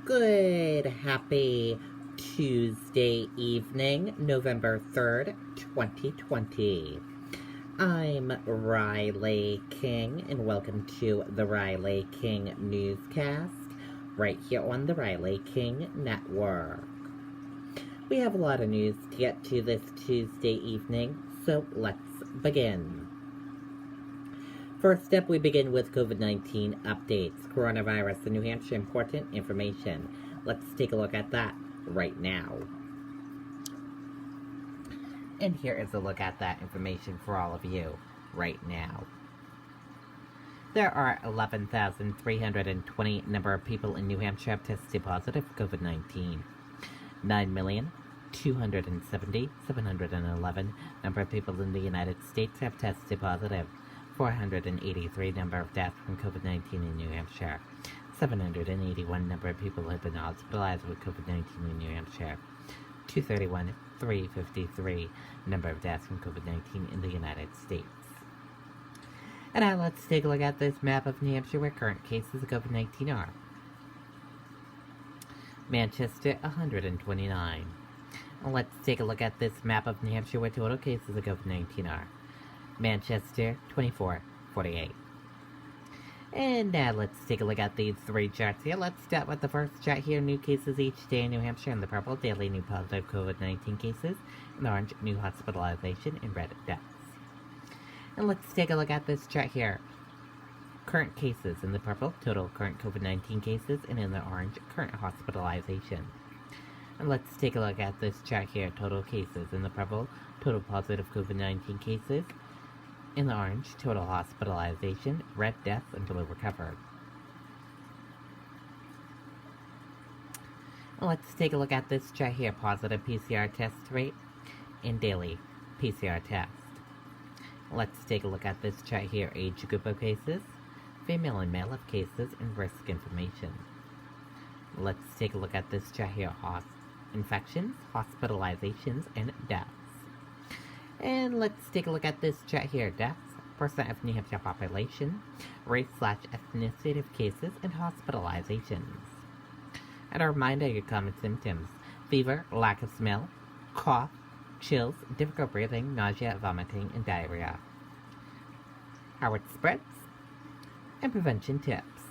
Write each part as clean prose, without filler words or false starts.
Good, happy Tuesday evening, November 3rd, 2020. I'm Riley King, and welcome to the Riley King Newscast, right here on the Riley King Network. We have a lot of news to get to this Tuesday evening, so let's begin. First up, we begin with COVID-19 updates. Coronavirus in New Hampshire, important information. Let's take a look at that right now. And here is a look at that information for all of you right now. There are 11,320 number of people in New Hampshire have tested positive for COVID-19. 9,270,711 number of people in the United States have tested positive. 483 number of deaths from COVID-19 in New Hampshire. 781 number of people have been hospitalized with COVID-19 in New Hampshire. 353 number of deaths from COVID-19 in the United States. And now let's take a look at this map of New Hampshire where current cases of COVID-19 are. Manchester, 129. And let's take a look at this map of New Hampshire where total cases of COVID-19 are. Manchester, 2448. And now let's take a look at these three charts here. Let's start with the first chart here. New cases each day in New Hampshire. In the purple, daily new positive COVID-19 cases. In the orange, new hospitalization. In red, deaths. And let's take a look at this chart here. Current cases. In the purple, total current COVID-19 cases. And in the orange, current hospitalization. And let's take a look at this chart here. Total cases. In the purple, total positive COVID-19 cases. In the orange, total hospitalization, red, deaths until recovered. Let's take a look at this chart here. Positive PCR test rate and daily PCR test. Let's take a look at this chart here. Age group of cases, female and male of cases, and risk information. Let's take a look at this chart here. Infections, hospitalizations, and deaths. And let's take a look at this chart here. Deaths, percent of New Hampshire population, race/ethnicity of cases, and hospitalizations. And a reminder of your common symptoms: fever, lack of smell, cough, chills, difficult breathing, nausea, vomiting, and diarrhea. How it spreads, and prevention tips.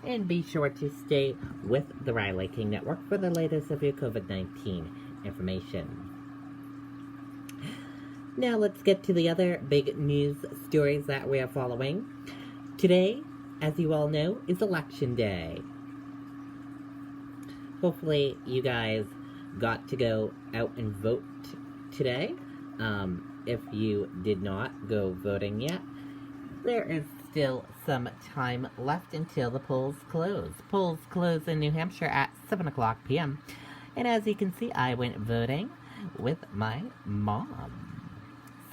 And be sure to stay with the Riley King Network for the latest of your COVID-19 information. Now let's get to the other big news stories that we are following. Today, as you all know, is Election Day. Hopefully you guys got to go out and vote today. If you did not go voting yet, there is still some time left until the polls close. Polls close in New Hampshire at 7 o'clock p.m. And as you can see, I went voting with my mom.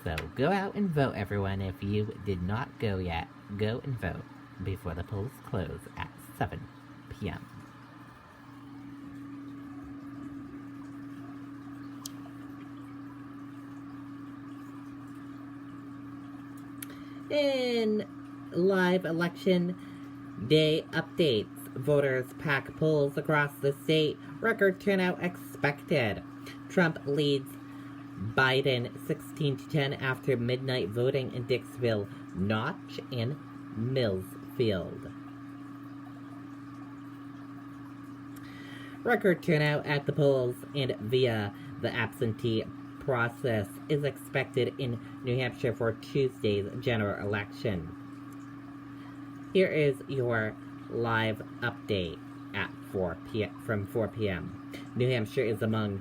So go out and vote, everyone. If you did not go yet, go and vote before the polls close at 7 p.m. In live election day updates, voters pack polls across the state. Record turnout expected. Trump leads Biden 16-10 after midnight voting in Dixville, Notch, and Millsfield. Record turnout at the polls and via the absentee process is expected in New Hampshire for Tuesday's general election. Here is your live update at 4 p.m. New Hampshire is among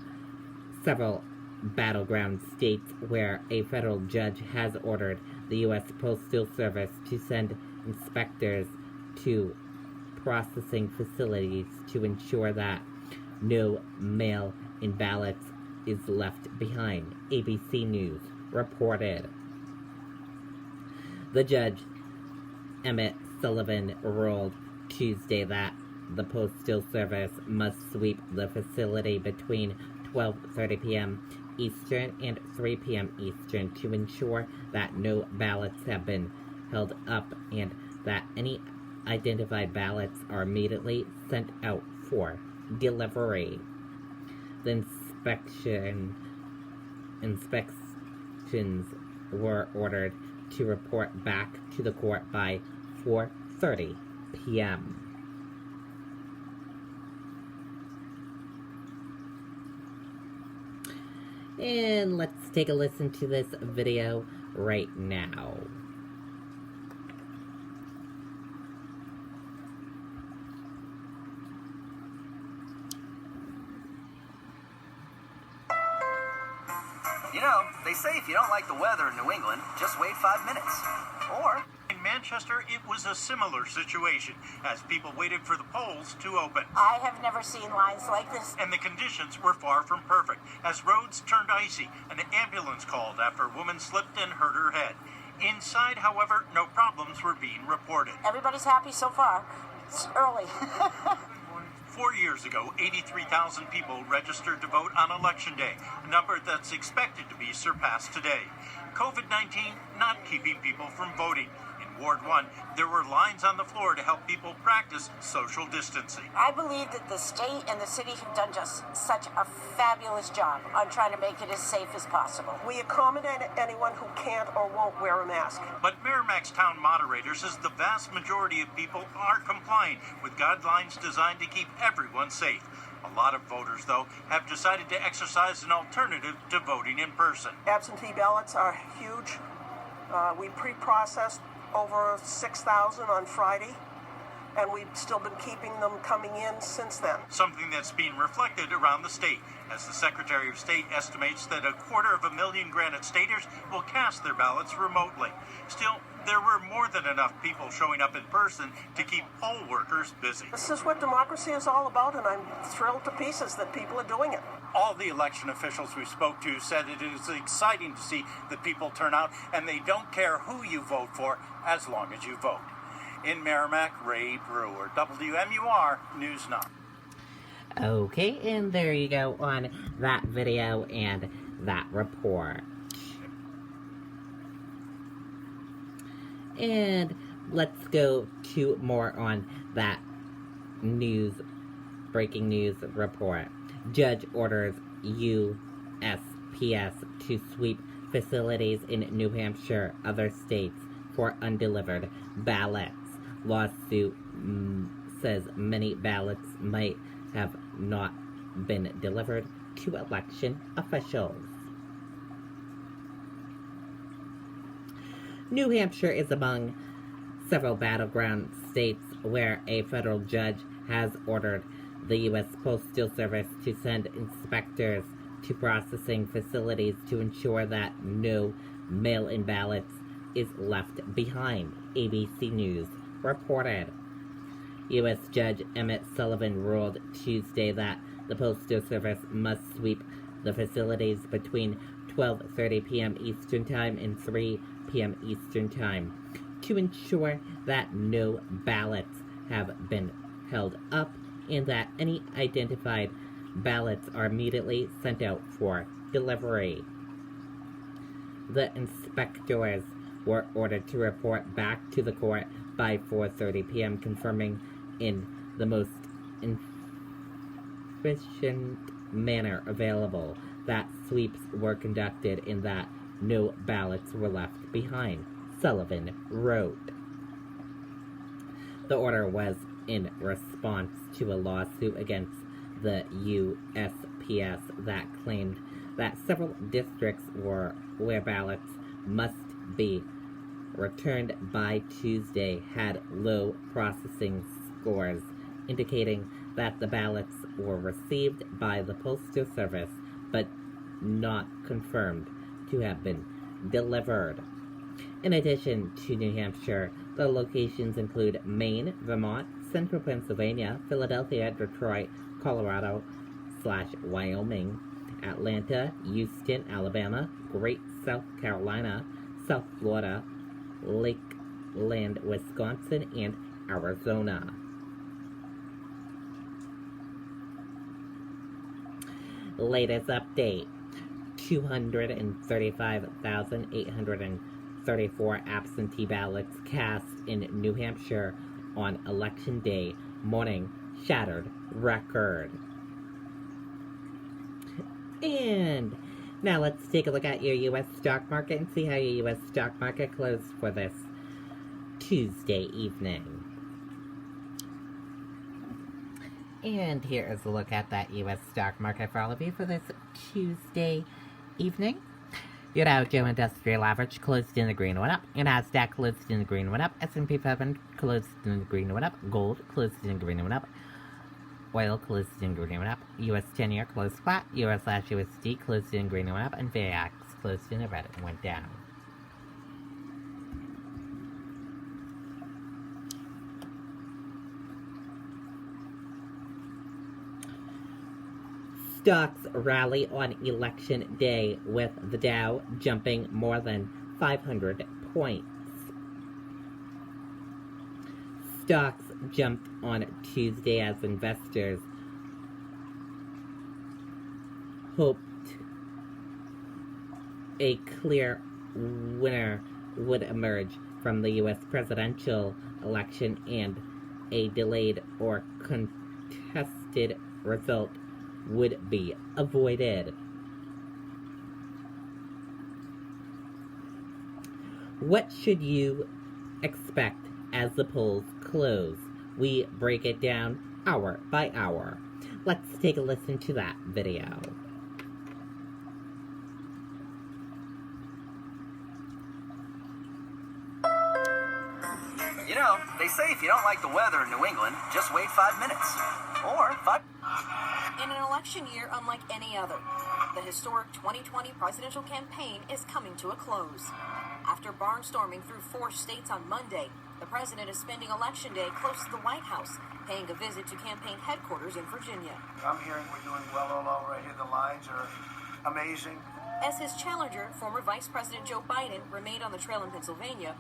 several battleground states where a federal judge has ordered the U.S. Postal Service to send inspectors to processing facilities to ensure that no mail-in ballots is left behind, ABC News reported. The judge, Emmett Sullivan, ruled Tuesday that the Postal Service must sweep the facility between 12:30 p.m. Eastern and 3 p.m. Eastern to ensure that no ballots have been held up and that any identified ballots are immediately sent out for delivery. The inspections were ordered to report back to the court by 4:30 p.m. And let's take a listen to this video right now. You know, they say if you don't like the weather in New England, just wait 5 minutes. Or... In Manchester, it was a similar situation as people waited for the polls to open. I have never seen lines like this. And the conditions were far from perfect. As roads turned icy, an ambulance called after a woman slipped and hurt her head. Inside, however, no problems were being reported. Everybody's happy so far. It's early. 4 years ago, 83,000 people registered to vote on Election Day, a number that's expected to be surpassed today. COVID-19 not keeping people from voting. In Ward 1, there were lines on the floor to help people practice social distancing. I believe that the state and the city have done just such a fabulous job on trying to make it as safe as possible. We accommodate anyone who can't or won't wear a mask. But Merrimack's town moderator says the vast majority of people are complying with guidelines designed to keep everyone safe. A lot of voters, though, have decided to exercise an alternative to voting in person. Absentee ballots are huge. We pre-processed over 6,000 on Friday, and we've still been keeping them coming in since then. Something that's being reflected around the state, as the Secretary of State estimates that 250,000 Granite Staters will cast their ballots remotely. Still, there were more than enough people showing up in person to keep poll workers busy. This is what democracy is all about, and I'm thrilled to pieces that people are doing it. All the election officials we spoke to said it is exciting to see the people turn out, and they don't care who you vote for as long as you vote. In Merrimack, Ray Brewer, WMUR News 9. Okay, and there you go on that video and that report. And let's go to more on that breaking news report. Judge orders USPS to sweep facilities in New Hampshire, other states for undelivered ballots. Lawsuit says many ballots might have not been delivered to election officials. New Hampshire is among several battleground states where a federal judge has ordered the U.S. Postal Service to send inspectors to processing facilities to ensure that no mail-in ballots is left behind, ABC News reported. U.S. Judge Emmett Sullivan ruled Tuesday that the Postal Service must sweep the facilities between 12:30 p.m. Eastern Time and 3 p.m. Eastern Time to ensure that no ballots have been held up and that any identified ballots are immediately sent out for delivery. The inspectors were ordered to report back to the court by 4:30 p.m., confirming in the most efficient manner available that sweeps were conducted and that no ballots were left behind, Sullivan wrote. The order was in response to a lawsuit against the USPS that claimed that several districts where ballots must be returned by Tuesday had low processing scores, indicating that the ballots were received by the Postal Service but not confirmed to have been delivered. In addition to New Hampshire, the locations include Maine, Vermont, Central Pennsylvania, Philadelphia, Detroit, Colorado/Wyoming, Atlanta, Houston, Alabama, Great South Carolina, South Florida, Lakeland, Wisconsin, and Arizona. Latest update: 235,834 absentee ballots cast in New Hampshire on Election Day morning shattered record. And now let's take a look at your U.S. stock market and see how your U.S. stock market closed for this Tuesday evening. And here is a look at that U.S. stock market for all of you for this Tuesday evening. Your Dow Jones Industrial Average closed in the green, went up. Your Nasdaq closed in the green, went up. S&P 500 closed in the green, went up. Gold closed in the green, went up. Oil closed in green, went up. US 10-year closed flat. Euro/USD closed in green, went up. And VAX closed in the red and went down. Stocks rally on election day with the Dow jumping more than 500 points. Stocks jumped on Tuesday as investors hoped a clear winner would emerge from the U.S. presidential election and a delayed or contested result would be avoided. What should you expect as the polls close? We break it down hour by hour. Let's take a listen to that video. You know, they say if you don't like the weather in New England, just wait 5 minutes. Or 5... In an election year unlike any other, the historic 2020 presidential campaign is coming to a close. After barnstorming through 4 states on Monday, the president is spending Election Day close to the White House, paying a visit to campaign headquarters in Virginia. I'm hearing we're doing well all over. I hear the lines are amazing. As his challenger, former Vice President Joe Biden, remained on the trail in Pennsylvania,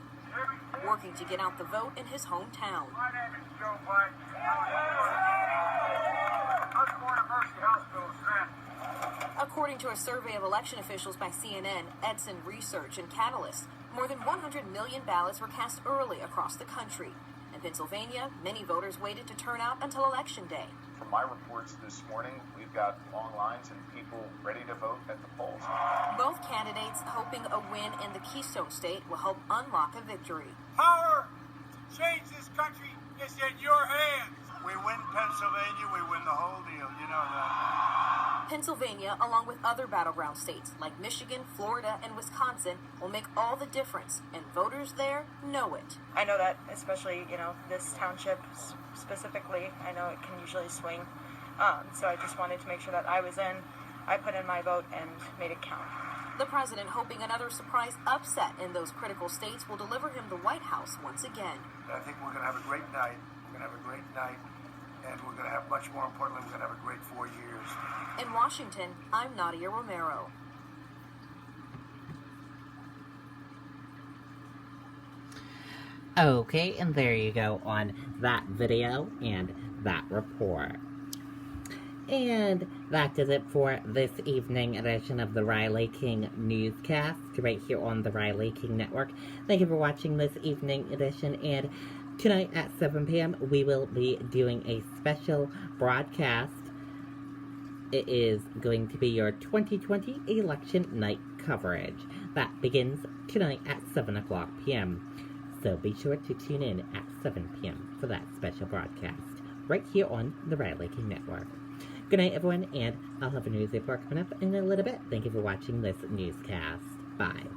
working to get out the vote in his hometown. My name is Joe Biden. I was born in Mercy Hospital, Scranton. According to a survey of election officials by CNN, Edison Research, and Catalyst, more than 100 million ballots were cast early across the country. In Pennsylvania, many voters waited to turn out until Election Day. From my reports this morning, we've got long lines and people ready to vote at the polls. Both candidates hoping a win in the Keystone State will help unlock a victory. Power to change this country is in your hands. We win Pennsylvania, we win the whole deal. You know that. Pennsylvania, along with other battleground states like Michigan, Florida, and Wisconsin, will make all the difference, and voters there know it. I know that, especially, this township specifically, I know it can usually swing. So I just wanted to make sure that I put in my vote and made it count. The president hoping another surprise upset in those critical states will deliver him the White House once again. I think we're going to have a great night. We're going to have a great night. And we're going to have, much more importantly, we're going to have a great 4 years. In Washington, I'm Nadia Romero. Okay, and there you go on that video and that report. And that does it for this evening edition of the Riley King Newscast, right here on the Riley King Network. Thank you for watching this evening edition, and tonight at 7 p.m. we will be doing a special broadcast. It is going to be your 2020 election night coverage. That begins tonight at 7 o'clock p.m. So be sure to tune in at 7 p.m. for that special broadcast, right here on the Riley King Network. Good night, everyone, and I'll have a news report coming up in a little bit. Thank you for watching this newscast. Bye.